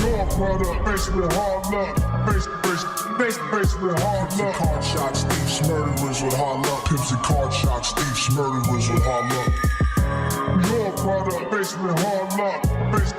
Your product, faced with hard luck. Faced with hard Pimps and luck. card shots, thieves, murderers with hard luck. Pimps and card shots, thieves, murderers with hard luck. Your product, faced with hard luck. Faced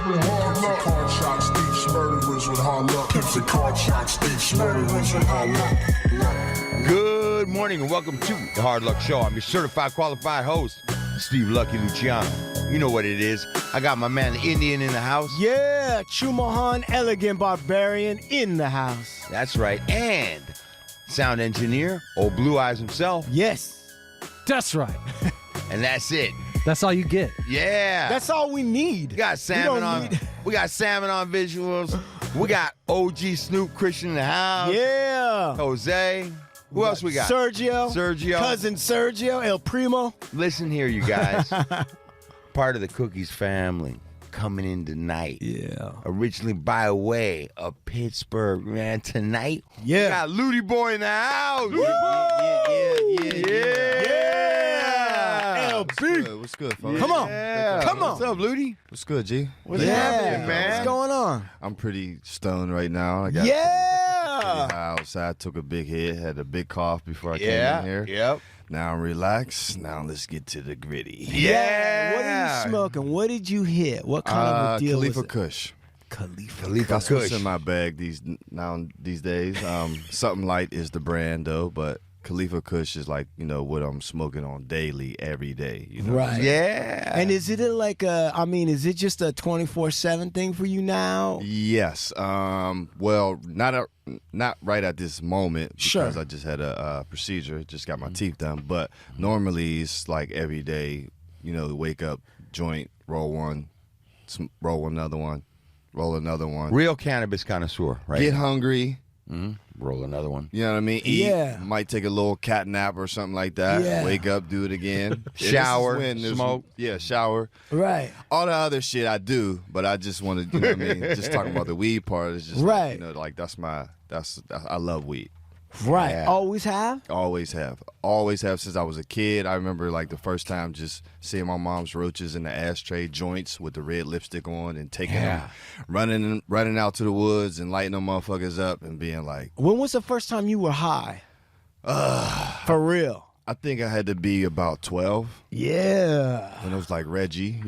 with hard Pimps and luck. card shots, thieves, murderers with hard luck. Pimps and card shots, thieves, murderers with hard luck. Good morning and welcome to the Hard Luck Show. I'm your certified qualified host, Steve Lucky Luciano. You know what it is. I got my man the Indian in the house. Yeah, Chumahan, elegant barbarian in the house. That's right. And sound engineer, old Blue Eyes himself. Yes, That's right. And that's it. That's all you get. Yeah. that's all we need. We got salmon on. We got salmon on visuals. We got OG Snoop Christian in the house. Yeah. Jose. Who else we got? Sergio. Cousin Sergio, El Primo. Listen here, you guys. Part of the Cookies family coming in tonight. Yeah. Originally by way of Pittsburgh, man. Tonight, we Yeah. got Loody Boy in the house. Yeah. LB. What's good, folks? Come on. Yeah. Come on. What's up, Loody? What's good, G? What's Yeah. happening, man? What's going on? I'm pretty stoned right now. I got Yeah. pretty high outside, took a big hit, had a big cough before I came in here. Yep. Now I'm relaxed. Now let's get to the gritty. Yeah. What are you smoking? What did you hit? What kind of a deal Khalifa was it? Kush. Khalifa That's what's Kush. in my bag these days. Something Light is the brand though, but Khalifa Kush is like, what I'm smoking on daily, every day. You know? Right. Yeah. And is it like is it just a 24/7 thing for you now? Yes. Well, not right at this moment because Sure. I just had a procedure, just got my teeth done. But normally it's like every day, wake up, joint, roll one, roll another one, roll another one. Real cannabis connoisseur, right? Get hungry. Roll another one. You know what I mean? Eat. Yeah. Might take a little cat nap or something like that. Yeah. Wake up, do it again. Shower, This is when smoke. Yeah, shower. Right. All the other shit I do, but I just want to, just talking about the weed part is just Right. like, I love weed. Right. Yeah. Always have? Always have since I was a kid. I remember like the first time just seeing my mom's roaches in the ashtray joints with the red lipstick on and taking them, running out to the woods and lighting them motherfuckers up and being like, When was the first time you were high? For real? I think I had to be about 12 Yeah. when it was like Reggie,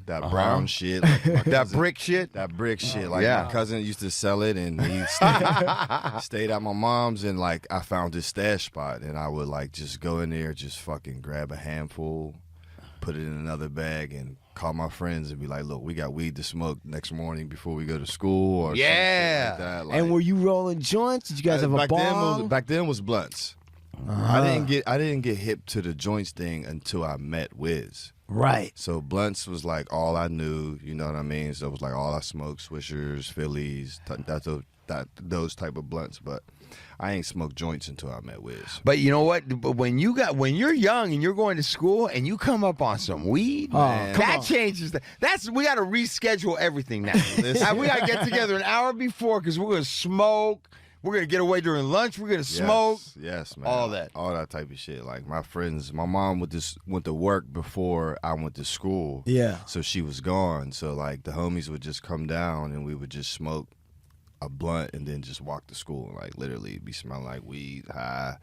that brown shit, like my That cousin- brick shit. That brick shit. Like Yeah. my cousin used to sell it and he stayed at my mom's and like I found this stash spot and I would like just go in there, just fucking grab a handful, put it in another bag and call my friends and be like, look, we got weed to smoke next morning before we go to school or Yeah. something like that. Like, And were you rolling joints? Did you guys have a bomb? back then was blunts. I didn't get hip to the joints thing until I met Wiz. Right. So blunts was like all I knew, you know what I mean? So it was like all I smoked, Swishers, Phillies, those type of blunts. But I ain't smoked joints until I met Wiz. But you know what? But when you're young and you're going to school and you come up on some weed, that changes. We got to reschedule everything now. We got to get together an hour before because we're gonna smoke. We're gonna get away during lunch. We're gonna smoke. Yes, man. All that type of shit. Like my friends, my mom went to work before I went to school. Yeah. So she was gone. So like the homies would just come down and we would just smoke a blunt and then just walk to school. Like literally be smelling like weed, high.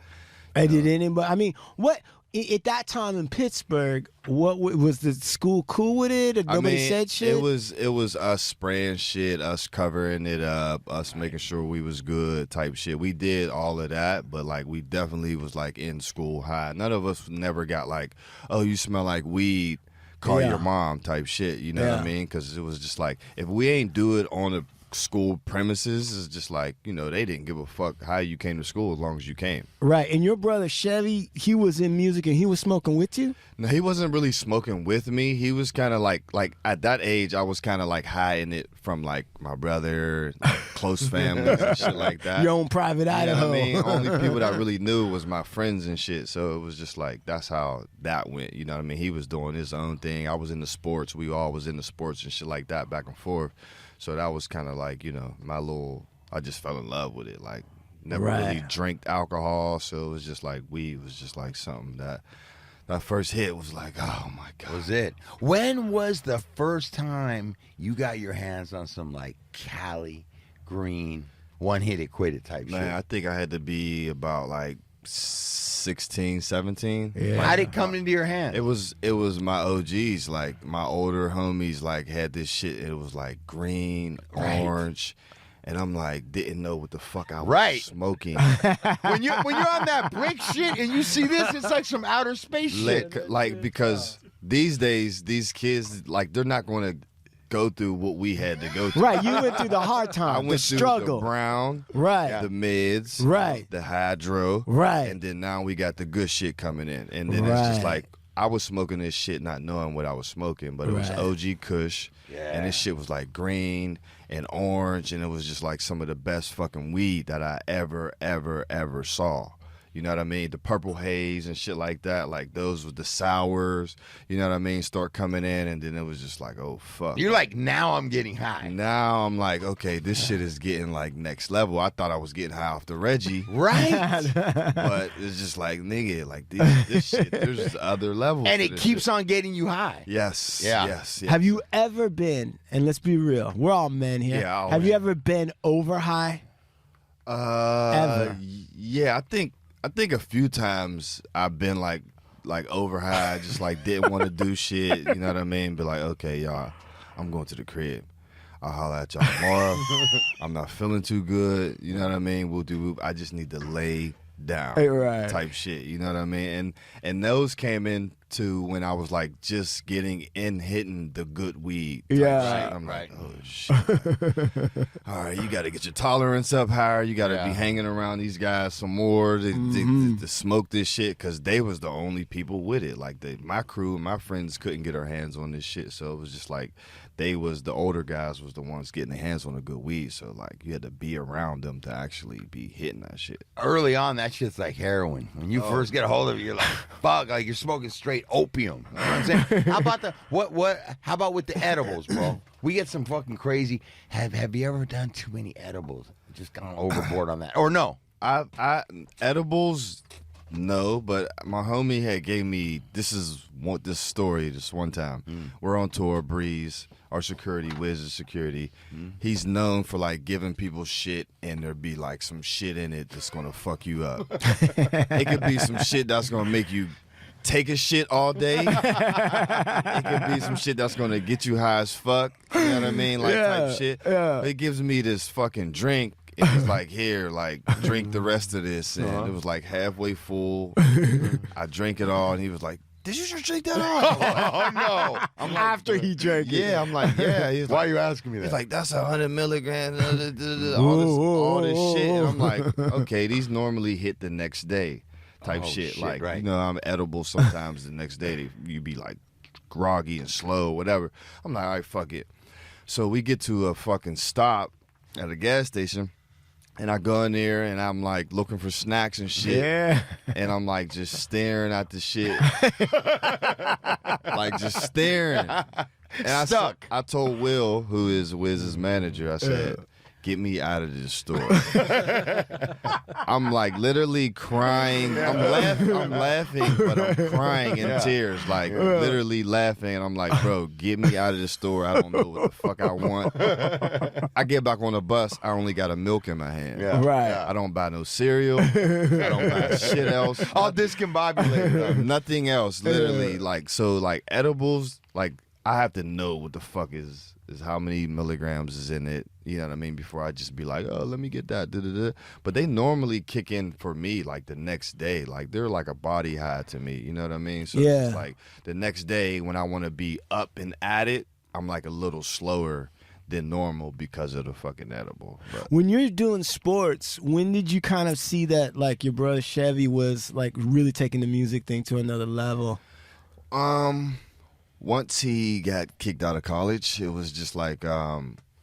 And did anybody? What at that time in Pittsburgh? What was the school cool with it? Or nobody said shit. It was us spraying shit, us covering it up, us making sure we was good type shit. We did all of that, but like we definitely was like in school high. None of us never got like, oh, you smell like weed, call your mom type shit. You know what I mean? Because it was just like if we ain't do it on a school premises, it's just like they didn't give a fuck how you came to school as long as you came. Right. And your brother Chevy, he was in music and he was smoking with you. No, he wasn't really smoking with me. He was kind of like at that age, I was kind of like high in it from like my brother, like, close families and shit like that. Your own private Idaho. You know what I mean? Only people that I really knew was my friends and shit. So it was just like that's how that went. You know what I mean? He was doing his own thing. I was into sports. We all was into sports and shit like that, back and forth. So that was kind of like I just fell in love with it. Like never really drank alcohol, so it was just like weed was just like something that That first hit was like, oh my God. Was it? When was the first time you got your hands on some like Cali Green one hit it quit it type shit? Man, I think I had to be about like 16, 17. Yeah. How did it come into your hands? It was my OGs, like my older homies, like had this shit. It was like green, orange, and I'm like didn't know what the fuck I was smoking. when you're on that brick shit and you see this, it's like some outer space shit. Like because these days these kids like they're not going to go through what we had to go through. Right, you went through the hard time, I went the through struggle. the brown, right, the mids, right, the hydro, right, and then now we got the good shit coming in, and then it's just like I was smoking this shit not knowing what I was smoking, but it was OG Kush, and this shit was like green and orange, and it was just like some of the best fucking weed that I ever saw. You know what I mean? The purple haze and shit like that. Like those were the sours. You know what I mean? Start coming in, and then it was just like, oh fuck. You're like, now I'm getting high. Now I'm like, okay, this shit is getting like next level. I thought I was getting high off the Reggie, right? But it's just like, nigga, like this shit. There's other levels, and it keeps on getting you high. Yes. Yeah. Yes. Have you ever been? And let's be real, we're all men here. Yeah. Have you ever been over high? Ever? Yeah, I think a few times I've been like over high, just like didn't want to do shit. You know what I mean? Be like, okay, y'all, I'm going to the crib. I'll holler at y'all tomorrow. I'm not feeling too good. You know what I mean? I just need to lay down, type shit. You know what I mean? And those came into when I was like just getting in, hitting the good weed. Type shit. I'm like, oh shit. All right, you got to get your tolerance up higher. You got to be hanging around these guys some more to smoke this shit, because they was the only people with it. Like my crew and my friends couldn't get our hands on this shit, so it was just like the older guys was the ones getting their hands on the good weed. So like you had to be around them to actually be hitting that shit. Early on, that shit's like heroin. When you first get a hold of it, you're like, fuck, like you're smoking straight opium. You know what I'm saying? How about how about with the edibles, bro? We get some fucking crazy. Have you ever done too many edibles? Just gone overboard on that, or no? I edibles. No, but my homie had gave me this story this one time. We're on tour, Breeze, our security, Wiz's security. He's known for like giving people shit, and there be like some shit in it that's gonna fuck you up. It could be some shit that's gonna make you take a shit all day. It could be some shit that's gonna get you high as fuck. You know what I mean? Like type shit. Yeah. It gives me this fucking drink. It was like, here, like, drink the rest of this. And it was like halfway full. I drank it all, and he was like, did you just drink that all? Oh, no. I'm like, after he drank it. Yeah, I'm like, yeah. He was Why like, are you asking me that? He's like, that's 100 milligrams, all this shit. And I'm like, okay, these normally hit the next day type shit. Like, you know, I'm edible sometimes the next day. You be like groggy and slow, whatever. I'm like, all right, fuck it. So we get to a fucking stop at a gas station. And I go in there, and I'm like looking for snacks and shit. Yeah. And I'm like just staring at the shit. Like just staring. And I told Will, who is Wiz's manager, I said, get me out of this store. I'm like literally crying. I'm laughing, but I'm crying in tears. Like literally laughing. And I'm like, bro, get me out of this store. I don't know what the fuck I want. I get back on the bus. I only got a milk in my hand. Yeah. Right. I don't buy no cereal. I don't buy shit else. All discombobulated. Nothing else. Literally. Like, so like edibles, like I have to know what the fuck is how many milligrams is in it, you know what I mean, before I just be like, oh, let me get that. Da-da-da. But they normally kick in for me like the next day. Like they're like a body high to me, you know what I mean? So it's like the next day when I want to be up and at it, I'm like a little slower than normal because of the fucking edible. But when you're doing sports, when did you kind of see that like your brother Chevy was like really taking the music thing to another level? Once he got kicked out of college, it was just like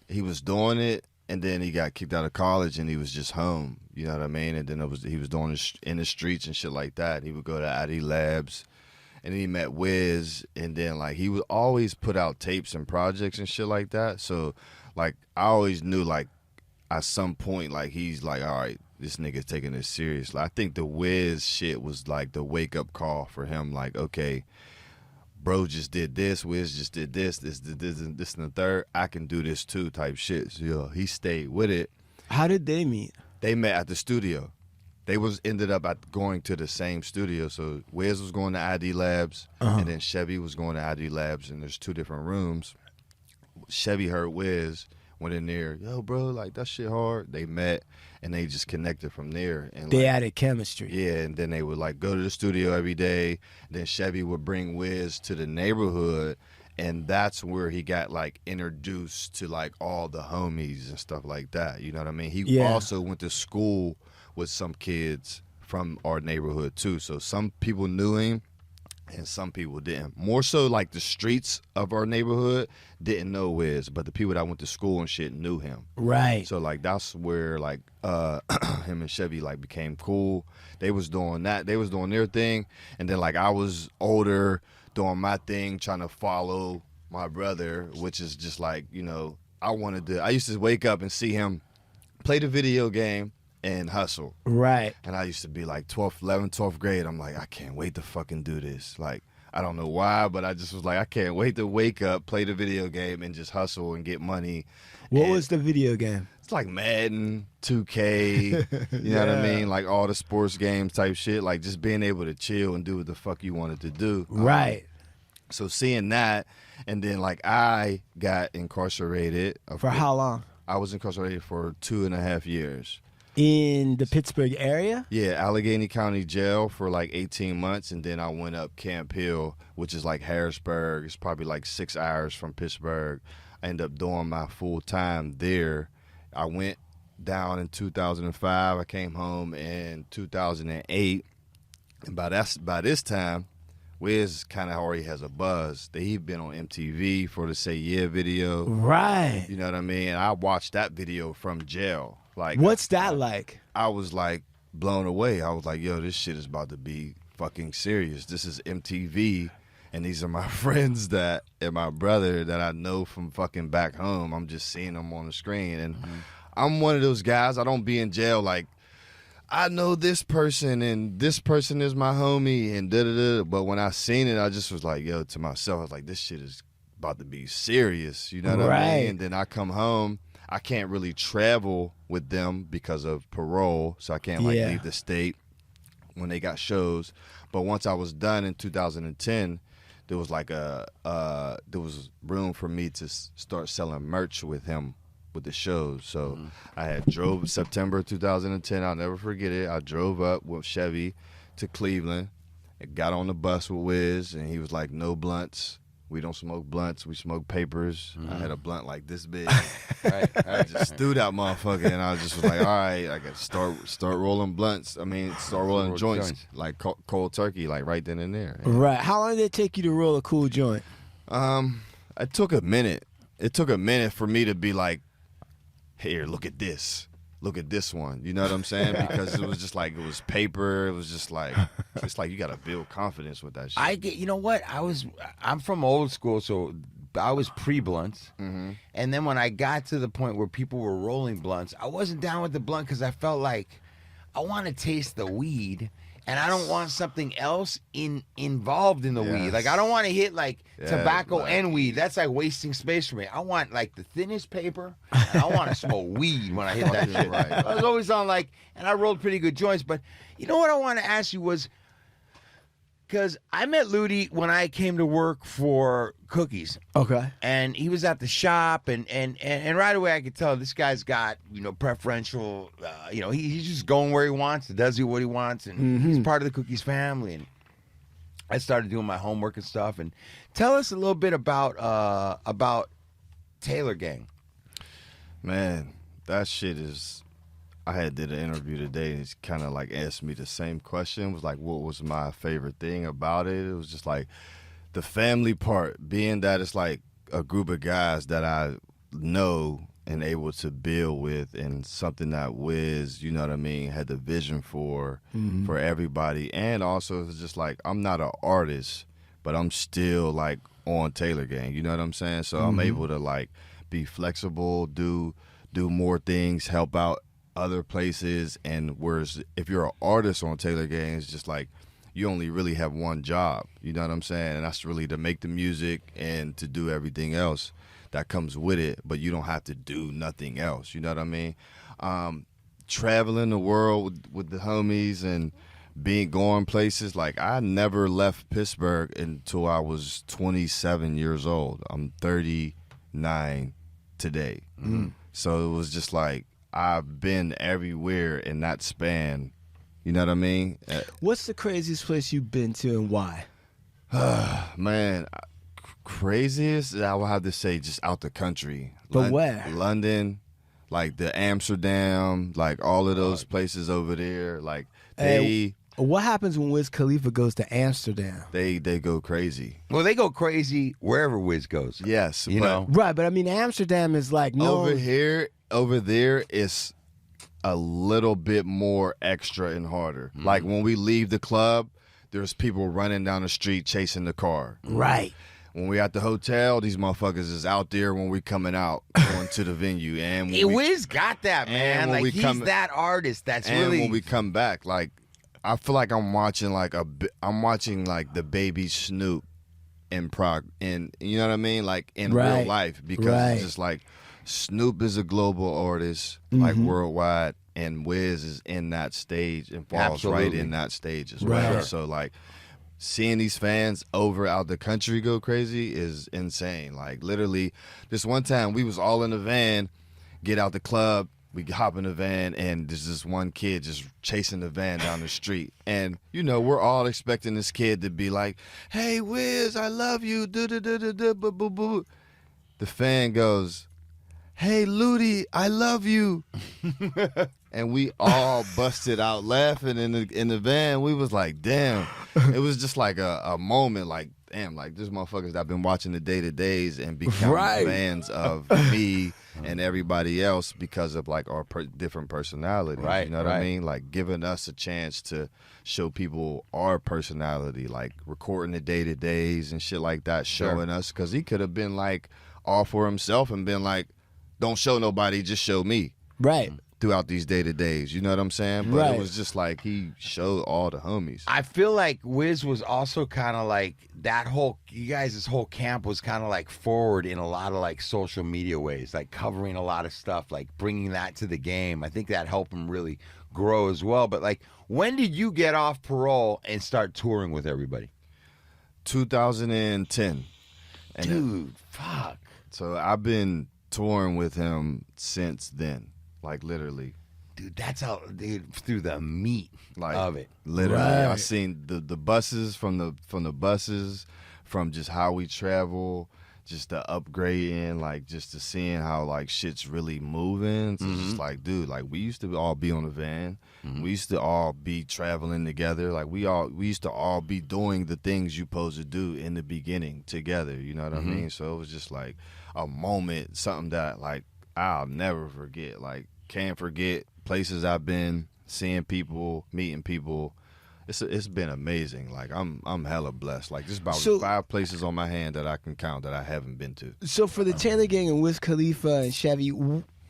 he was doing it, and then he got kicked out of college, and he was just home. You know what I mean? And then he was doing it in the streets and shit like that. He would go to ID Labs, and then he met Wiz, and then like he would always put out tapes and projects and shit like that. So like I always knew like at some point like he's like, all right, this nigga's taking this seriously. I think the Wiz shit was like the wake up call for him. Like, okay, bro just did this, Wiz just did this and the third. I can do this too, type shit. So he stayed with it. How did they meet? They met at the studio. They ended up going to the same studio. So Wiz was going to ID Labs, and then Chevy was going to ID Labs, and there's 2 different rooms. Chevy heard Wiz, went in there, yo, bro, like, that shit hard. They met, and they just connected from there. And they like, added chemistry. Yeah, and then they would, like, go to the studio every day. Then Chevy would bring Wiz to the neighborhood, and that's where he got, like, introduced to, like, all the homies and stuff like that. You know what I mean? He also went to school with some kids from our neighborhood, too. So some people knew him, and some people didn't. More so, like, the streets of our neighborhood didn't know Wiz, but the people that went to school and shit knew him. Right. So, like, that's where, like, him and Chevy, like, became cool. They was doing that. They was doing their thing. And then, like, I was older, doing my thing, trying to follow my brother, which is just, like, you know, I used to wake up and see him play the video game and hustle. Right. And I used to be like 12th grade. I'm like, I can't wait to fucking do this. Like, I don't know why, but I just was like, I can't wait to wake up, play the video game, and just hustle and get money. What was the video game? It's like Madden, 2K, you know what I mean? Like all the sports games type shit. Like just being able to chill and do what the fuck you wanted to do. Right. So seeing that, and then like I got incarcerated. For how long? I was incarcerated for 2.5 years. In the Pittsburgh area? Yeah, Allegheny County Jail for like 18 months, and then I went up Camp Hill, which is like Harrisburg. It's probably like 6 hours from Pittsburgh. I ended up doing my full time there. I went down in 2005. I came home in 2008. And by this time, Wiz kind of already has a buzz. He'd been on MTV for the Say Yeah video. Right. You know what I mean? I watched that video from jail. Like, what's that like? I was like blown away. I was like, yo, this shit is about to be fucking serious. This is MTV, and these are my friends and my brother that I know from fucking back home. I'm just seeing them on the screen, and I'm one of those guys. I don't be in jail like, I know this person, and this person is my homie, and da-da-da. But when I seen it, I just was like, yo, to myself, I was like, this shit is about to be serious. You know what I mean? And then I come home. I can't really travel with them because of parole, so I can't like leave the state when they got shows. But once I was done in 2010, there was like there was room for me to start selling merch with him with the shows. So I had drove September 2010. I'll never forget it. I drove up with Chevy to Cleveland. I got on the bus with Wiz, and he was like, "No blunts. We don't smoke blunts. We smoke papers." I had a blunt like this big. I just threw that motherfucker, and I just was like, all right, I got to start rolling blunts. I mean, start rolling joints, like cold turkey, like right then and there. Right. How long did it take you to roll a cool joint? It took a minute. It took a minute for me to be like, here, look at this. Look at this one. You know what I'm saying? Because it was just like, it was paper. It was just like, it's like you got to build confidence with that shit. You know what? I'm from old school, so I was pre-blunts. And then when I got to the point where people were rolling blunts, I wasn't down with the blunt because I felt like I want to taste the weed, and I don't want something else involved in the weed. Like, I don't want to hit like tobacco and weed. That's like wasting space for me. I want like the thinnest paper, and I want to smoke weed when I hit that shit. I was always on like, and I rolled pretty good joints. But you know what I want to ask you was, because I met Loody when I came to work for Cookies. Okay. And he was at the shop, and right away I could tell this guy's got, preferential, he's just going where he wants and does what he wants, and he's part of the Cookies family. And I started doing my homework and stuff. And tell us a little bit about Taylor Gang. Man, that shit is... I did an interview today, and it's kind of like asked me the same question. It was like, what was my favorite thing about it? It was just like the family part, being that it's like a group of guys that I know and able to build with, and something that Wiz, you know what I mean, had the vision for everybody. And also it's just like, I'm not an artist, but I'm still like on Taylor Gang, you know what I'm saying? So I'm able to like be flexible, do more things, help out other places. And whereas if you're an artist on Taylor Gang, it's just like you only really have one job. You know what I'm saying? And that's really to make the music and to do everything else that comes with it. But you don't have to do nothing else. You know what I mean? Traveling the world with the homies and going places. Like, I never left Pittsburgh until I was 27 years old. I'm 39 today. So it was just like I've been everywhere in that span. You know what I mean? What's the craziest place you've been to and why? Man, craziest, I would have to say just out the country. But where? London, like the Amsterdam, like all of those places over there. Like what happens when Wiz Khalifa goes to Amsterdam? They go crazy. Well, they go crazy wherever Wiz goes. Yes, you know. Right, but I mean, Amsterdam is like over there is a little bit more extra and harder. Like when we leave the club, there's people running down the street chasing the car. Right. When we at the hotel, these motherfuckers is out there when we coming out, going to the venue. And Wiz got that, man. Like, he's that artist that's really... when we come back, like, I feel like I'm watching like the baby Snoop in you know what I mean? Like in real life, because it's just like Snoop is a global artist, like worldwide, and Wiz is in that stage and falls right in that stage as well. So like seeing these fans out the country go crazy is insane. Like literally, this one time we was all in the van, get out the club. We hop in the van, and there's this one kid just chasing the van down the street. And, you know, we're all expecting this kid to be like, hey, Wiz, I love you. The fan goes, hey, Loody, I love you. And we all busted out laughing in the van. We was like, damn. It was just like a moment like, damn, like this motherfuckers that been watching the day-to-days and become fans of me and everybody else because of like our different personalities. Right, you know what I mean? Like giving us a chance to show people our personality, like recording the day-to-days and shit like that, showing us. Because he could have been like all for himself and been like, don't show nobody, just show me. Right. Throughout these day-to-days, you know what I'm saying? But it was just like he showed all the homies. I feel like Wiz was also kind of like you guys' whole camp was kind of like forward in a lot of like social media ways, like covering a lot of stuff, like bringing that to the game. I think that helped him really grow as well. But like, when did you get off parole and start touring with everybody? 2010. Dude, fuck. So I've been touring with him since then. Like literally, dude, that's how through the meat of it. Literally, I seen the buses from the buses, from just how we travel, just the upgrading, like just to seeing how like shit's really moving. So just like, dude, like we used to all be on the van, we used to all be traveling together. Like we used to all be doing the things you supposed to do in the beginning together. You know what I mean? So it was just like a moment, something that like I'll never forget. Like, can't forget places I've been, seeing people, meeting people. It's been amazing. Like I'm hella blessed. Like just about 5 places on my hand that I can count that I haven't been to. So for the Taylor Gang and Wiz Khalifa and Chevy,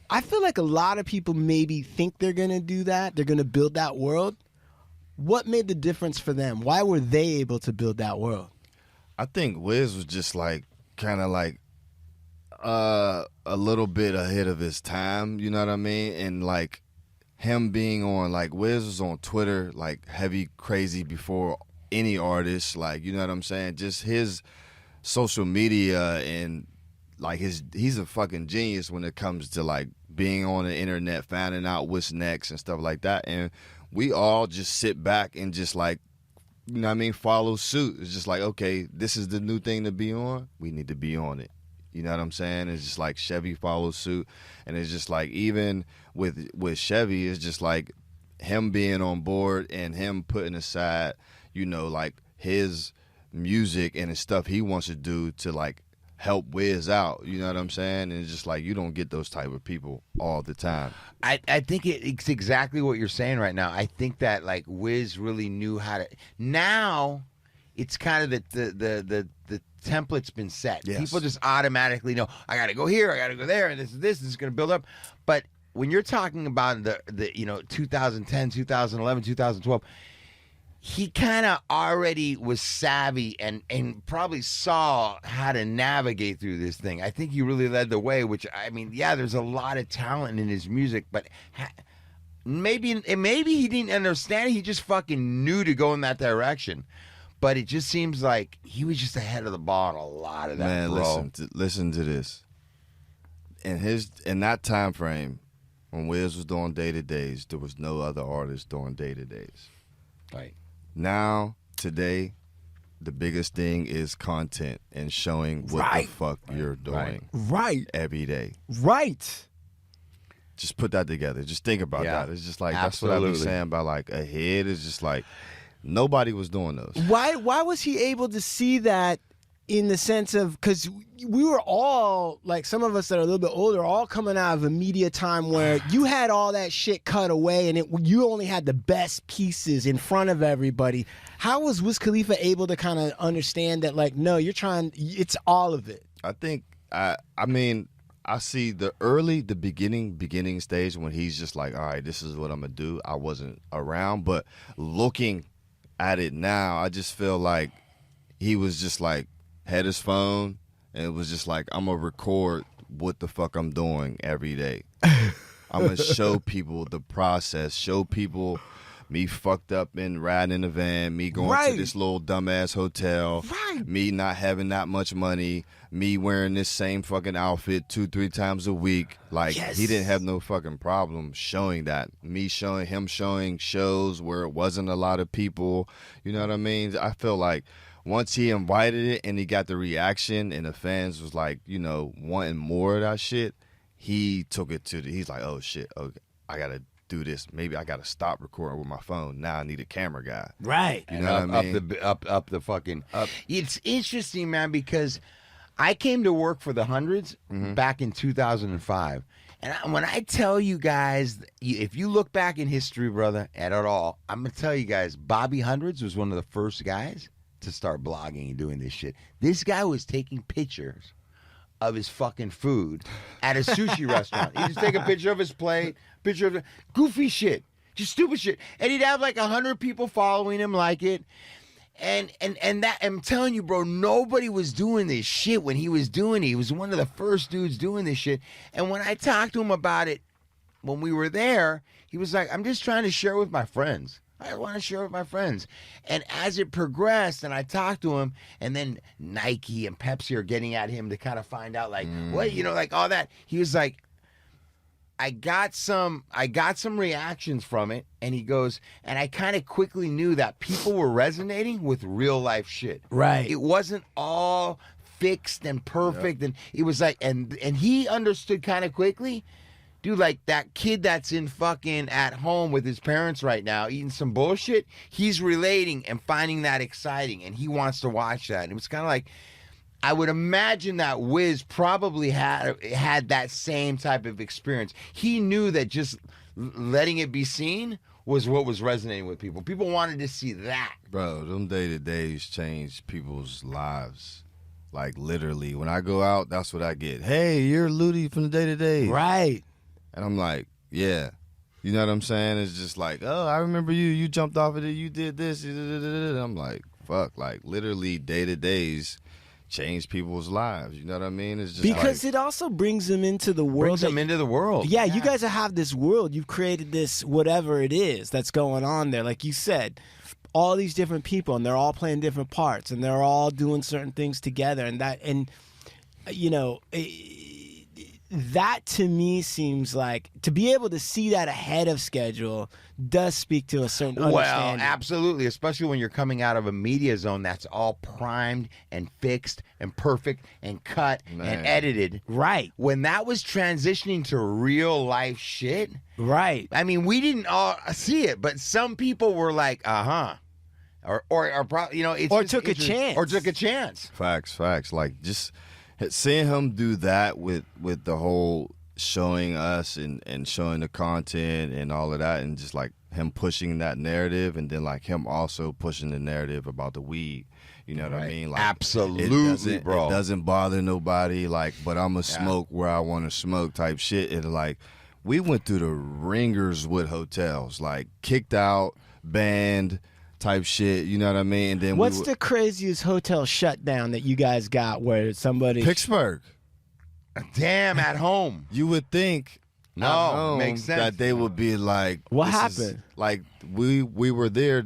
I feel like a lot of people maybe think they're gonna do that. They're gonna build that world. What made the difference for them? Why were they able to build that world? I think Wiz was just like kind of like a little bit ahead of his time, you know what I mean? And like him being on, like Wiz was on Twitter like heavy crazy before any artist, like, you know what I'm saying? Just his social media and like he's a fucking genius when it comes to like being on the internet, finding out what's next and stuff like that. And we all just sit back and just like, you know what I mean, follow suit. It's just like, okay, this is the new thing to be on. We need to be on it. You know what I'm saying? It's just like Chevy follows suit. And it's just like, even with Chevy, it's just like him being on board and him putting aside, you know, like his music and his stuff he wants to do to like help Wiz out. You know what I'm saying? And it's just like, you don't get those type of people all the time. I think it's exactly what you're saying right now. I think that like Wiz really knew how to. Now it's kind of the template's been set. Yes. People just automatically know, I got to go here, I got to go there, and this is going to build up. But when you're talking about the 2010, 2011, 2012, he kind of already was savvy and probably saw how to navigate through this thing. I think he really led the way, which, I mean, yeah, there's a lot of talent in his music, but maybe he didn't understand it. He just fucking knew to go in that direction. But it just seems like he was just ahead of the ball on a lot of that, Man, bro. listen to this. In that time frame, when Wiz was doing day-to-days, there was no other artist doing day-to-days. Right. Now, today, the biggest thing is content and showing what the fuck you're doing every day. Right. Just put that together. Just think about that. It's just like, Absolutely. that's what I be saying about like ahead. It's just like nobody was doing those. Why was he able to see that in the sense of, because we were all, like some of us that are a little bit older, all coming out of a media time where you had all that shit cut away and you only had the best pieces in front of everybody. How was Wiz Khalifa able to kind of understand that, like, no, it's all of it? I think, I see the beginning stage when he's just like, all right, this is what I'm going to do. I wasn't around, but looking at it now, I just feel like he was just like, had his phone, and it was just like, I'm going to record what the fuck I'm doing every day. I'm going to show people the process, show people me fucked up and riding in the van, me going to this little dumbass hotel, me not having that much money, me wearing this same fucking outfit 2-3 times a week. Like, he didn't have no fucking problem showing that. Me showing him showing shows where it wasn't a lot of people. You know what I mean? I feel like once he invited it and he got the reaction and the fans was like, wanting more of that shit, he took it he's like, oh shit, okay, I gotta do this. Maybe I gotta stop recording with my phone. Now I need a camera guy. Right. You know what I mean? Up the fucking. It's interesting, man, because I came to work for the Hundreds back in 2005. And when I tell you guys, if you look back in history, brother, at all, I'm going to tell you guys, Bobby Hundreds was one of the first guys to start blogging and doing this shit. This guy was taking pictures of his fucking food at a sushi restaurant. He'd just take a picture of his plate, picture of goofy shit, just stupid shit. And he'd have like 100 people following him like it. And that, I'm telling you, bro, nobody was doing this shit when he was doing it. He was one of the first dudes doing this shit. And when I talked to him about it when we were there, he was like, I'm just trying to share with my friends. I want to share with my friends. And as it progressed and I talked to him, and then Nike and Pepsi are getting at him to kind of find out, like, what, like all that. He was like, I got some reactions from it, and he goes, and I kind of quickly knew that people were resonating with real life shit. Right. It wasn't all fixed and perfect, and it was like, and he understood kind of quickly, dude, like that kid that's in fucking at home with his parents right now eating some bullshit, he's relating and finding that exciting, and he wants to watch that. And it was kind of like, I would imagine that Wiz probably had that same type of experience. He knew that just letting it be seen was what was resonating with people. People wanted to see that. Bro, them day-to-days change people's lives. Like, literally. When I go out, that's what I get. Hey, you're Loody from the day-to-days. Right. And I'm like, yeah. You know what I'm saying? It's just like, oh, I remember you. You jumped off of it. You did this. I'm like, fuck. Like, literally, day-to-days change people's lives. You know what I mean? It's just because like, it also brings them into the world. Brings them into the world. Yeah, you guys have this world. You've created this whatever it is that's going on there. Like you said, all these different people, and they're all playing different parts, and they're all doing certain things together. And that to me seems like, to be able to see that ahead of schedule does speak to a certain understanding. Well, absolutely, especially when you're coming out of a media zone that's all primed and fixed and perfect and cut and edited. Right. When that was transitioning to real life shit. Right. I mean, we didn't all see it, but some people were like, or probably, it's or just took a chance. Or took a chance. Facts. Like, just seeing him do that with the whole showing us and showing the content and all of that, and just like him pushing that narrative, and then like him also pushing the narrative about the weed. You know what I mean? Like, absolutely, bro. It doesn't bother nobody. Like, but I'm gonna smoke where I want to smoke type shit. And like, we went through the ringers with hotels, like kicked out, banned type shit. You know what I mean? And then what's the craziest hotel shutdown that you guys got where somebody? Pittsburgh. Damn, at home. You would think. No, at home makes sense. that they would be like, What this is- happened? like we were there.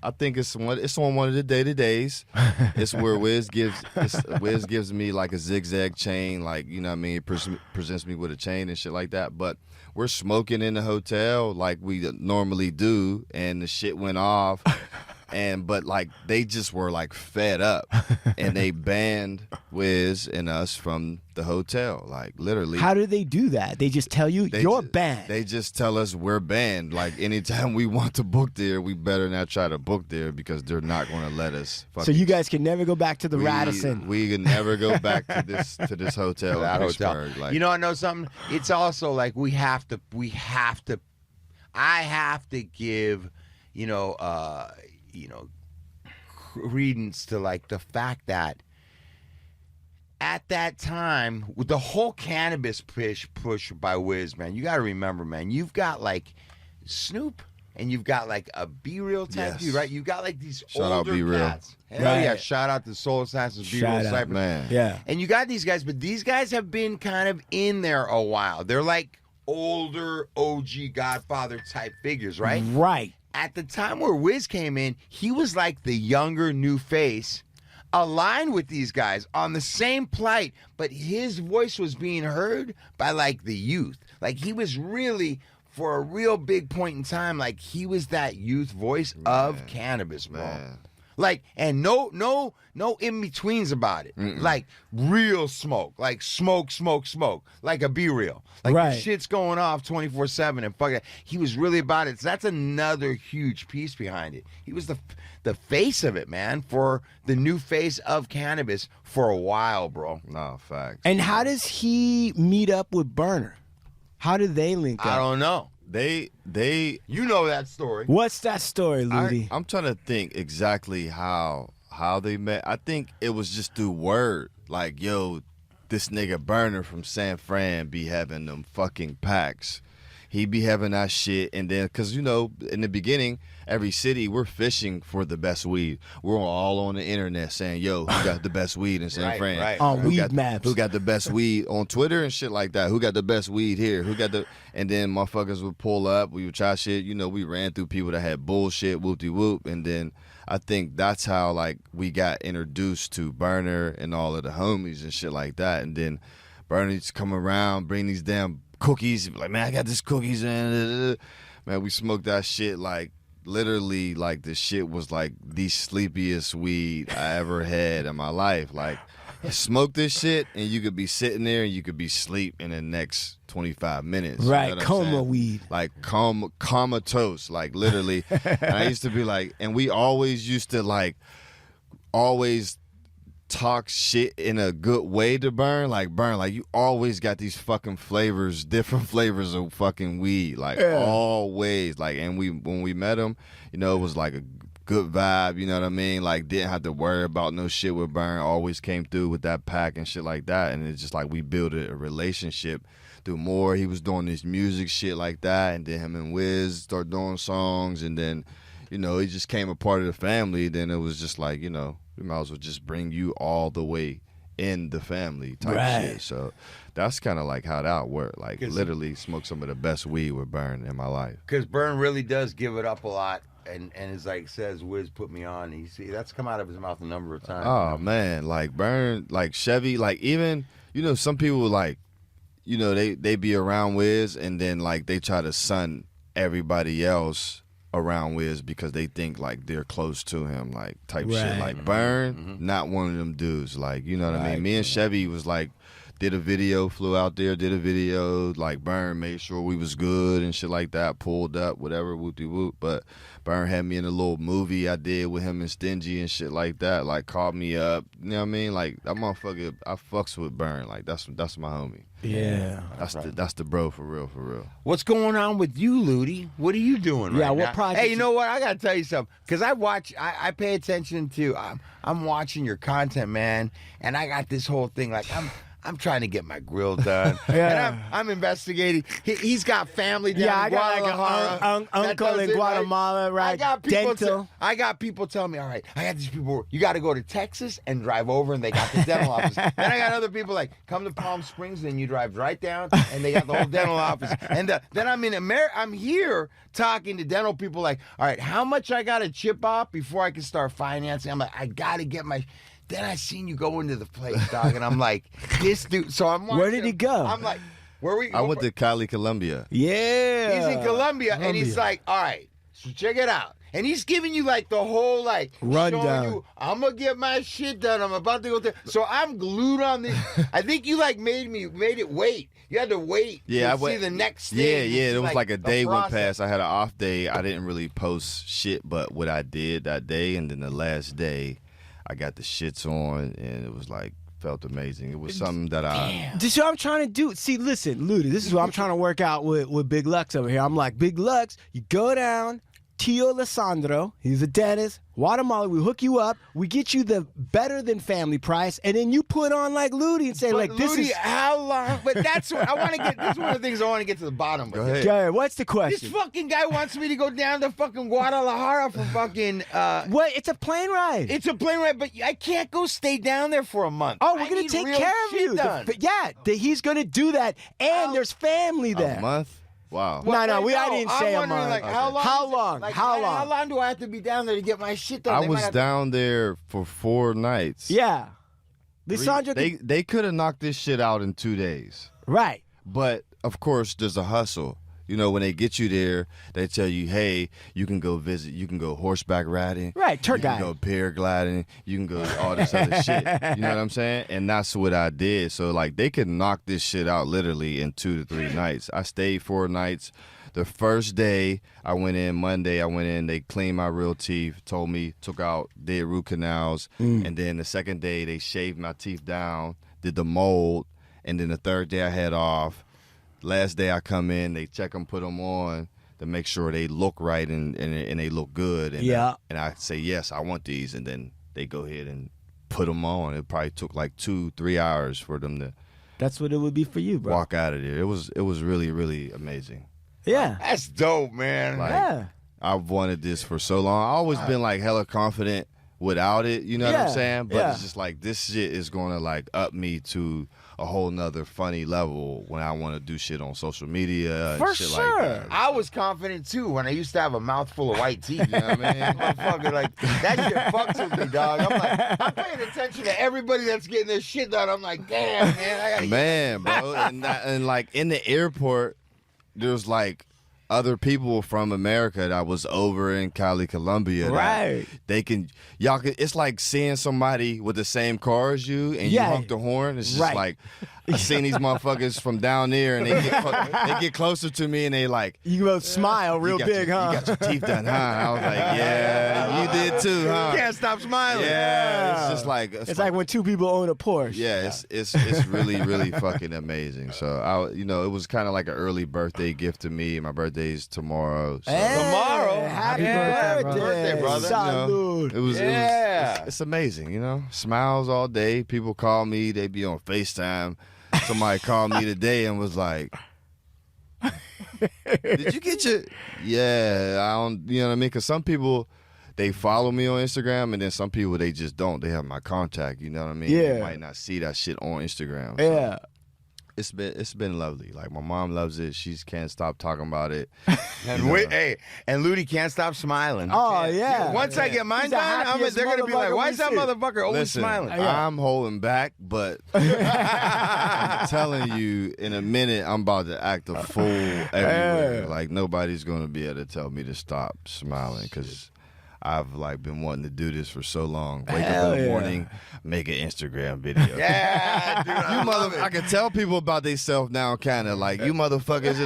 I think it's on one of the day-to-days. It's where Wiz gives me like a zigzag chain, like, you know what I mean, it presents me with a chain and shit like that. But we're smoking in the hotel like we normally do, and the shit went off. But like they just were like fed up, and they banned Wiz and us from the hotel. Like literally. How do they do that? They just tell you you're banned. They just tell us we're banned. Like anytime we want to book there, we better not try to book there because they're not going to let us. So you guys can never go back to the Radisson. We can never go back to this hotel. That in hotel. Pittsburgh. Like, You know, I know something. It's also like I have to give, credence to like the fact that at that time with the whole cannabis push by Wiz, man, you got to remember, man, you've got like Snoop and you've got like a Be Real type Yes. dude, right? You got like these Shout out older Be Real. cats. Hell Right. yeah! Shout out to Soul Assassins, Be Shout Real, out, Cypress. man. Yeah. And you got these guys, but these guys have been kind of in there a while. They're like older OG Godfather type figures, right? Right. At the time where Wiz came in, he was like the younger new face, aligned with these guys on the same plight, but his voice was being heard by like the youth. Like he was really, for a real big point in time, like he was that youth voice of cannabis, bro. Man. Like, and no in-betweens about it. Like real smoke. Like smoke. Like a Be Real. Like Right. the shit's going off 24/7 and fuck it. He was really about it. So that's another huge piece behind it. He was the face of it, man, for the new face of cannabis for a while, bro. No, facts. And how does he meet up with Burner? How do they link up? I don't know. They You know that story. What's that story, Loody? I'm trying to think exactly how they met. I think it was just through word. Like, yo, this nigga Burner from San Fran be having them fucking packs. He be having that shit, and then, because, you know, in the beginning, every city, we're fishing for the best weed. We're all on the internet saying, yo, who got the best weed in San Right, Fran? right. On Who weed got, maps. Who got the best weed on Twitter and shit like that? Who got the best weed here? And then motherfuckers would pull up. We would try shit. You know, we ran through people that had bullshit, whoop-de-whoop. And then I think that's how, like, we got introduced to Burner and all of the homies and shit like that. And then Burner used to come around, bring these damn cookies. Like, man, I got these cookies. And man, we smoked that shit like, literally, like, the shit was like the sleepiest weed I ever had in my life. Like, smoke this shit and you could be sitting there and you could be asleep in the next 25 minutes. You Right, know what I'm coma saying? weed. Like comatose, like literally. And I used to be like, and we always used to like always talk shit in a good way to Burn, like you always got these fucking flavors, different flavors of fucking weed, like always, like. And when we met him, you know, it was like a good vibe, you know what I mean? Like, didn't have to worry about no shit with Burn. Always came through with that pack and shit like that. And it's just like we built a relationship through more. He was doing this music shit like that, and then him and Wiz started doing songs, and then, you know, he just came a part of the family. Then it was just like, you know, we might as well just bring you all the way in the family type shit. So that's kind of like how that worked. Like, literally smoked some of the best weed with Burn in my life. Because Burn really does give it up a lot. And it's like says, Wiz put me on. You see, that's come out of his mouth a number of times. Oh, man. Like, Burn, like Chevy, like even, you know, some people like, you know, they be around Wiz and then like they try to sun everybody else around Wiz because they think like they're close to him, like type shit. Like Burn, not one of them dudes. Like, you know what I mean? Me and Chevy was like, did a video, flew out there, did a video, like Burn made sure we was good and shit like that, pulled up, whatever, whoop-de-whoop. But Burn had me in a little movie I did with him and Stingy and shit like that, like called me up, you know what I mean? Like, that motherfucker, I fucks with Burn, like that's my homie. Yeah. That's the bro for real, for real. What's going on with you, Loody? What are you doing right Yeah, what now? project Hey, you know what? I got to tell you something. Because I pay attention to, I'm watching your content, man. And I got this whole thing. Like, I'm trying to get my grill done. Yeah. And I'm investigating. He's got family down Yeah, I in got Guadalajara. like an uncle that in does it, Guatemala, right? I got people Dental. I got people telling me, all right, I got these people, you got to go to Texas and drive over, and they got the dental office. Then I got other people like, come to Palm Springs, and you drive right down, and they got the whole dental office. And then I'm in America. I'm here talking to dental people like, all right, how much I got to chip off before I can start financing? I'm like, I got to get my... Then I seen you go into the place, dog, and I'm like, this dude. So I'm watching Where did he go? I'm like, where we? I went to Cali, Colombia. Yeah. He's in Colombia, and he's like, all right, so check it out. And he's giving you like the whole like rundown. showing you, I'm gonna get my shit done. I'm about to go there. So I'm glued on this. I think you like made it wait. You had to wait. Yeah, to see the next thing. Yeah. It was like a the day went process. past. I had an off day. I didn't really post shit, but what I did that day, and then the last day, I got the shits on, and it was like felt amazing. It was something that This is what I'm trying to do. See, listen, Loody, this is what I'm trying to work out with Big Lux over here. I'm like, Big Lux, you go down, Tio Alessandro, he's a dentist, Guatemala, we hook you up, we get you the better than family price, and then you put on like Loody and say, But like, this Loody, is... how long? But that's what I want to get. This is one of the things I want to get to the bottom of. Go ahead. Okay, what's the This question? fucking guy wants me to go down to fucking Guadalajara for fucking. What? It's a plane ride. It's a plane ride, but I can't go stay down there for a month. Oh, we're I gonna need take real care of shit you. done. He's gonna do that, and there's family there. a month. Wow. No, I didn't say I'm a wondering, month. like, how long? How is it- long? like, How long? How long do I have to be down there to get my shit done? I They was might have down there for 4 nights. Yeah, Lissandro. They could have knocked this shit out in 2 days. Right. But of course, there's a hustle. You know, when they get you there, they tell you, hey, you can go visit, you can go horseback riding. Right, tour you guide. can go paragliding, you can go all this other shit. You know what I'm saying? And that's what I did. So, like, they could knock this shit out literally in 2 to 3 nights. I stayed 4 nights. The first day I went in, Monday I went in, they cleaned my real teeth, told me, took out, did root canals. And then the second day they shaved my teeth down, did the mold. And then the third day I had off. Last day I come in, they check them, put them on to make sure they look right and they look good. And, Yeah. And I say, yes, I want these. And then they go ahead and put them on. It probably took like 2-3 hours for them to That's what it would be for you, bro. walk out of there. It was really, really amazing. Yeah. That's dope, man. Like, Yeah. I've wanted this for so long. I always been like hella confident without it, you know what Yeah, I'm saying? But yeah. it's just like this shit is gonna like up me to a whole nother funny level when I want to do shit on social media and For shit sure. like that. I was confident too when I used to have a mouthful of white teeth. You know what I mean? Motherfucker, like that shit fucks with me, dog. I'm like, I'm paying attention to everybody that's getting their shit done. I'm like, damn, man, I gotta. Man, bro, and like in the airport, there's like other people from America that was over in Cali, Colombia. that Right. They can, y'all can, it's like seeing somebody with the same car as you and Yeah. you honk the horn. It's just Right. like, I seen these motherfuckers from down there and they get closer to me and they like, You both smile real you got big, your, huh? You got your teeth done, huh? I was like, yeah, you did too, huh? Can't stop smiling. Yeah, it's just like, It's like when two people own a Porsche. yeah, it's really really fucking amazing. So it was kind of like an early birthday gift to me. My birthday's tomorrow. So Tomorrow. Happy Yeah, birthday, birthday, brother. Salud. it was Yeah. it's amazing, you know. Smiles all day. People call me. They be on FaceTime. Somebody called me today and was like, "Did you get your?" Yeah, I don't. You know what I mean? Because some people, they follow me on Instagram, and then some people they just don't. They have my contact. You know what I mean? Yeah. They might not see that shit on Instagram. So Yeah. it's been lovely. Like my mom loves it. She can't stop talking about it. And and Loody can't stop smiling. Oh, yeah. Once I get mine He's the done, happiest they're gonna be like, motherfucker "Why we is that see." motherfucker always Listen, smiling?" I'm holding back, but I'm telling you, in a minute, I'm about to act a fool everywhere. Yeah. Like nobody's gonna be able to tell me to stop smiling because I've like been wanting to do this for so long. Wake up Hell in the yeah. morning, make an Instagram video. Yeah, dude. I love it. I can tell people about themselves now, kind of like you motherfuckers.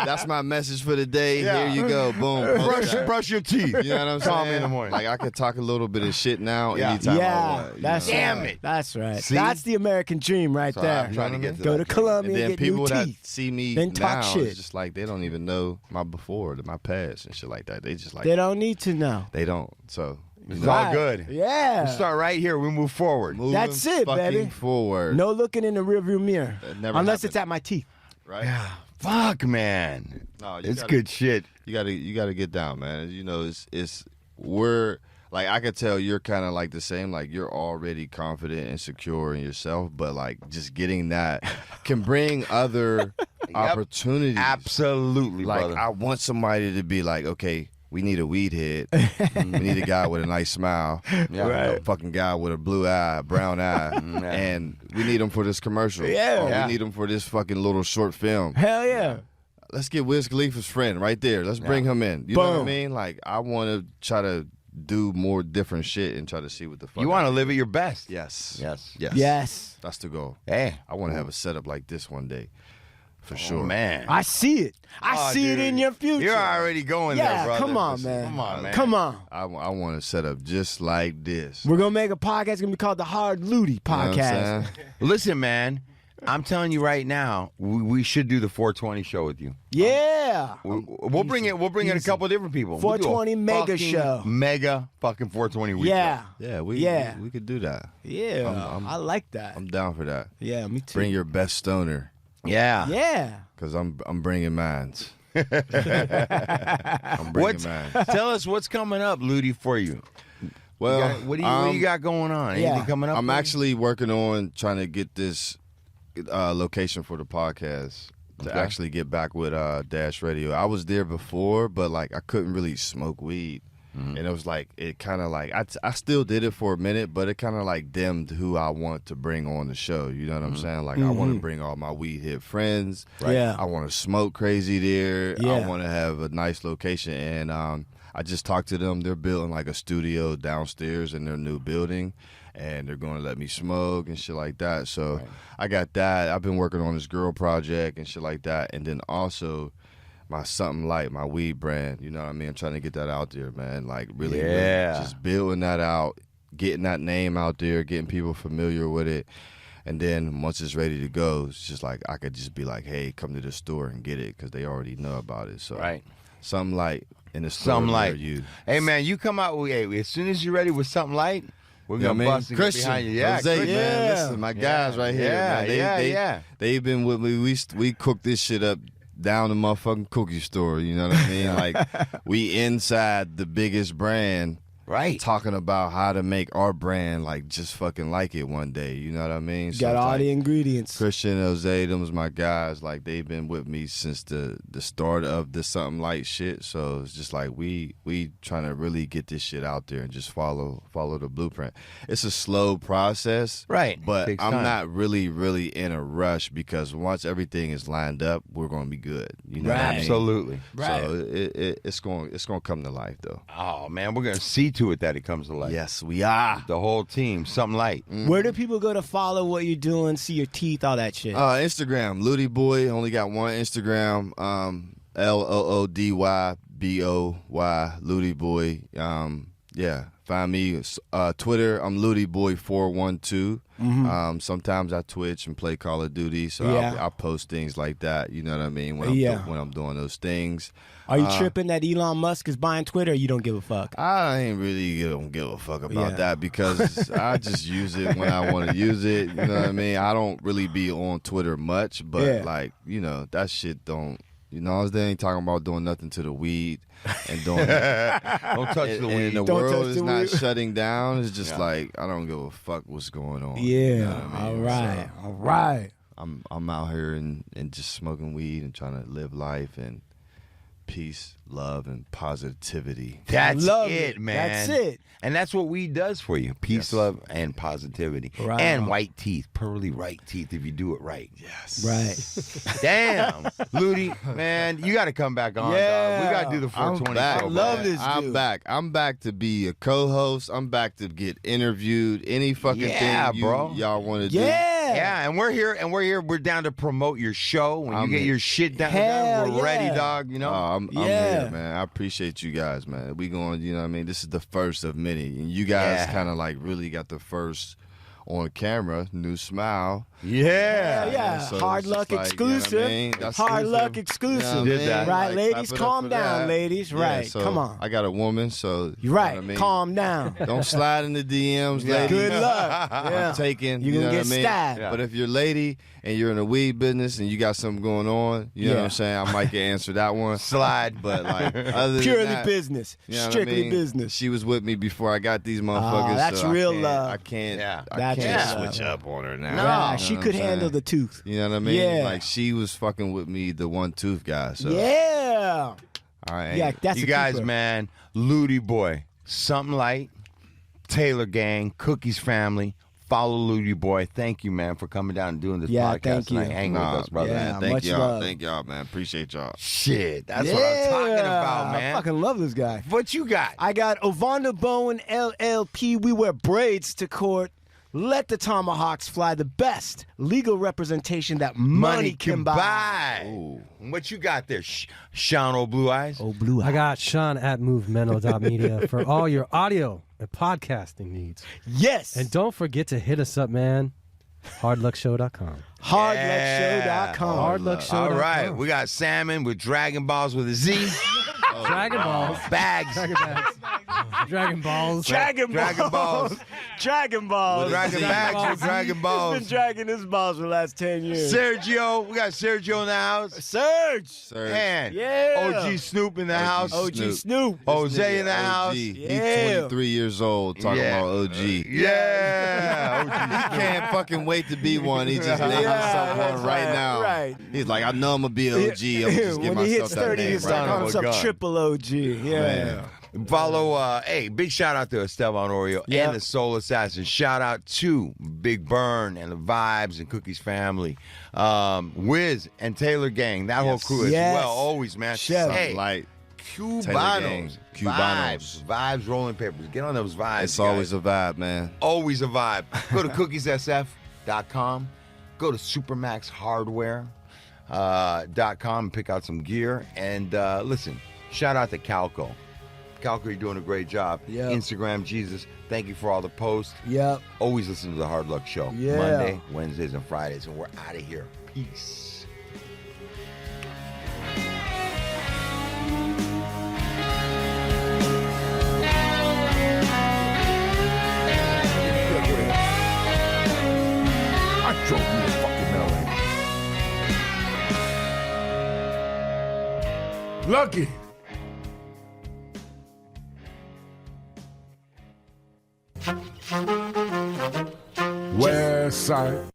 That's my message for the day. Yeah. Here you go, boom. post that. brush your teeth. You know what I'm saying? Call me in the morning. Like I could talk a little bit of shit now Yeah. anytime I Yeah, want. you that's know? Damn right. it. That's right. See? That's the American dream right So there. I'm trying to get to Go that to dream. Colombia And then get people new that teeth. see me Then talk now, shit. it's just like they don't even know my before, my past and shit like that. They just like They don't need to know. they don't. So It's all good. Yeah. We start right here. We move forward. Moving That's it, fucking baby. forward. No looking in the rearview mirror. never Unless happened. it's at my teeth. Right? Fuck, man. No, It's good shit. You gotta get down, man. You know, we're like, I could tell you're kind of like the same. Like, you're already confident and secure in yourself, but like just getting that can bring other opportunities. Absolutely, Like, brother. I want somebody to be like, okay, we need a weed head. We need a guy with a nice smile. A fucking guy with a blue eye, brown eye. And we need him for this commercial. Yeah. Or Yeah. we need him for this fucking little short film. Hell yeah. Let's get Wiz Khalifa's friend right there. Let's bring him in. You know what I Boom. mean? Like, I want to try to do more different shit and try to see what the fuck. You want to live at your best. Yes. Yes. Yes. Yes. That's the goal. Hey. I want to have a setup like this one day. For sure. Oh, man. I see it. I see it in your future. You're already going Yeah, there, brother. come on, man. Come on, man. Come on. I want to set up just like this. We're going to make a podcast. It's going to be called the Hard Loody You know what I'm Podcast. saying? Listen, man. I'm telling you right now, we should do the 420 show with you. Yeah. We'll bring it. We'll bring in a couple of different people. We'll do a 420 mega fucking show. Mega fucking 420 week. Yeah. Yeah, we could do that. Yeah. I like that. I'm down for that. Yeah, me too. Bring your best stoner, Yeah. Yeah. cause I'm bringing mines. I'm bringing mines. Tell us what's coming up, Loody, for you. Well, What do you got going on? yeah. Anything coming up? I'm for you? actually working on trying to get this location for the podcast to Okay. actually get back with Dash Radio. I was there before, but like I couldn't really smoke weed. And it was like, it kind of like, I still did it for a minute, but it kind of like dimmed who I want to bring on the show. You know what I'm saying? Like, I want to bring all my weed hit friends. Right. Yeah. I want to smoke crazy there. Yeah. I want to have a nice location. And I just talked to them. They're building like a studio downstairs in their new building. And they're going to let me smoke and shit like that. So I got that. I've been working on this girl project and shit like that. And then also my Something Light, my weed brand. You know what I mean? I'm trying to get that out there, man. Like, really just building that out, getting that name out there, getting people familiar with it. And then once it's ready to go, it's just like I could just be like, hey, come to the store and get it because they already know about it. So Something Light in the store. Something Light. You. Hey, man, you come out with, as soon as you're ready with Something Light, we're going to bust and get Christian, behind you. Yeah, Jose, Christian. man, listen, my guys right here, man. They've been with me. We cooked this shit up down the motherfucking cookie store. You know what I mean? Like, we inside the biggest brand, Right. talking about how to make our brand like just fucking like it one day. You know what I mean? Got it's all like the ingredients. Christian, Jose, them was my guys. Like, they've been with me since the start of the Something Light shit. So it's just like we trying to really get this shit out there and just follow the blueprint. It's a slow process, Right. But Takes I'm time. not really in a rush because once everything is lined up, we're gonna be good. You know what I mean? Absolutely. So it's gonna come to life though. Oh, man, we're going to see to it that it comes to life. Yes, we are. The whole team, Something Light. Where do people go to follow what you're doing, see your teeth, all that shit? Instagram, Loody Boy. Only got one Instagram. LOODYBOY, Loody Boy. Yeah, find me. Twitter, I'm Loody Boy 412. Sometimes I Twitch and play Call of Duty, so I'll post things like that. You know what I mean? When I'm doing those things. Are you tripping that Elon Musk is buying Twitter, or you don't give a fuck? I ain't really don't give a fuck about that because I just use it when I want to use it. You know what I mean? I don't really be on Twitter much, but like, you know, that shit don't. You know, they ain't talking about doing nothing to the weed and doing Don't touch the weed. and the Don't world touch is the not weed. shutting down. It's just like I don't give a fuck what's going on. Yeah, You know what I mean? all right. I'm out here and just smoking weed and trying to live life and peace, love, and positivity. That's Love it, man. That's it. And that's what weed does for you. Peace, Yes. love, and positivity. Right. And white teeth. Pearly white teeth if you do it right. Yes. Right. Damn. Loody, man, you got to come back on, Yeah. dog. We got to do the I'm 420 back. show, I love man. this I'm dude. back. I'm back to be a co-host. I'm back to get interviewed. Any fucking Yeah, thing bro. y'all want to do. Yeah. Yeah, and we're here. We're down to promote your show. When you I'm get in. your shit down, Hell we're ready, yeah. dog. You know? I'm Yeah. here, man. I appreciate you guys, man. We going, you know what I mean? This is the first of many. And you guys Yeah. kind of like really got the first on camera, new smile. Yeah. So Hard it's just luck like, exclusive. You know what I mean? That's Hard exclusive. luck exclusive. You know what I Did that. mean? Right, Like, ladies, clap it up calm for down, that. ladies. Yeah, Right, so come on. I got a woman, so You're right. You know what I mean? Calm down. Don't slide in the DMs, ladies. Good luck. Yeah. I'm taking. You're you gonna know get what I mean? stabbed. Yeah. But if you're a lady and you're in a weed business and you got something going on, you know what I'm saying? I might get answered that one. Slide. But like other Purely than that, business. you know what I Strictly mean? business. She was with me before I got these motherfuckers. that's so real I can't, love. I can't. Yeah. I That's can't real love. switch up on her now. No. Yeah, You know she what could I'm handle saying? the tooth. You know what I mean? Yeah. Like she was fucking with me, the one tooth guy. So Yeah. all right. Yeah, that's You a guys, keeper. man, Loody Boy, Something Light, Taylor Gang, Cookies Family. Follow Loody Boy. Thank you, man, for coming down and doing this Yeah, podcast thank you. tonight. Hang with us, brother. Yeah. Man, thank much y'all. love. Thank y'all, man. Appreciate y'all. Shit, that's what I'm talking about, I man. fucking love this guy. What you got? I got Ovanda Bowen LLP. We wear braids to court. Let the tomahawks fly. The best legal representation that money can buy. Ooh. What you got there, Sean O' Blue Eyes? Oh, blue I got Sean at movemento.media for all your audio and podcasting needs. Yes. And don't forget to hit us up, man. Hardluckshow.com. Hardluckshow.com. Hardluckshow.com. All right, we got Salmon with Dragon Balls with a Z. Dragon Balls. Bags. Dragon bags. Dragon Balls. Dragon Dragon Balls. Balls. Dragon Balls. Dragon Bags with Dragon He's Balls. been dragging his balls for the last 10 years. Sergio, we got Sergio in the house. Surge. Sir. Man, Yeah. OG Snoop in the house. OG Snoop. Jose in the OG. house. He's Yeah. 23 years old talking Yeah. about OG. Yeah. He can't fucking wait to be one. He just named himself that's one right right, now. right. He's like, I know I'm gonna be an OG. I'm just give when he hits myself that 30, name he'll right start Son calling of a himself gun. Triple OG. Yeah. Man. Follow, big shout out to Esteban Oreo Yeah. and the Soul Assassin. Shout out to Big Burn and the Vibes and Cookies family. Wiz and Taylor Gang, that whole crew as Yes. well. Always, man. Chef. Hey, Like, Taylor Gang. Cubanos. Cubanos. Vibes, rolling papers. Get on those vibes. it's guys. always a vibe, man. Always a vibe. Go to cookiessf.com. Go to supermaxhardware.com and pick out some gear. And listen, shout out to Calco. Calco, you're doing a great job. Yep. Instagram Jesus, thank you for all the posts. Yep. Always listen to the Hard Luck Show. Yeah. Monday, Wednesdays, and Fridays. And we're out of here. Peace. I drove you to fucking LA. Lucky. West Side.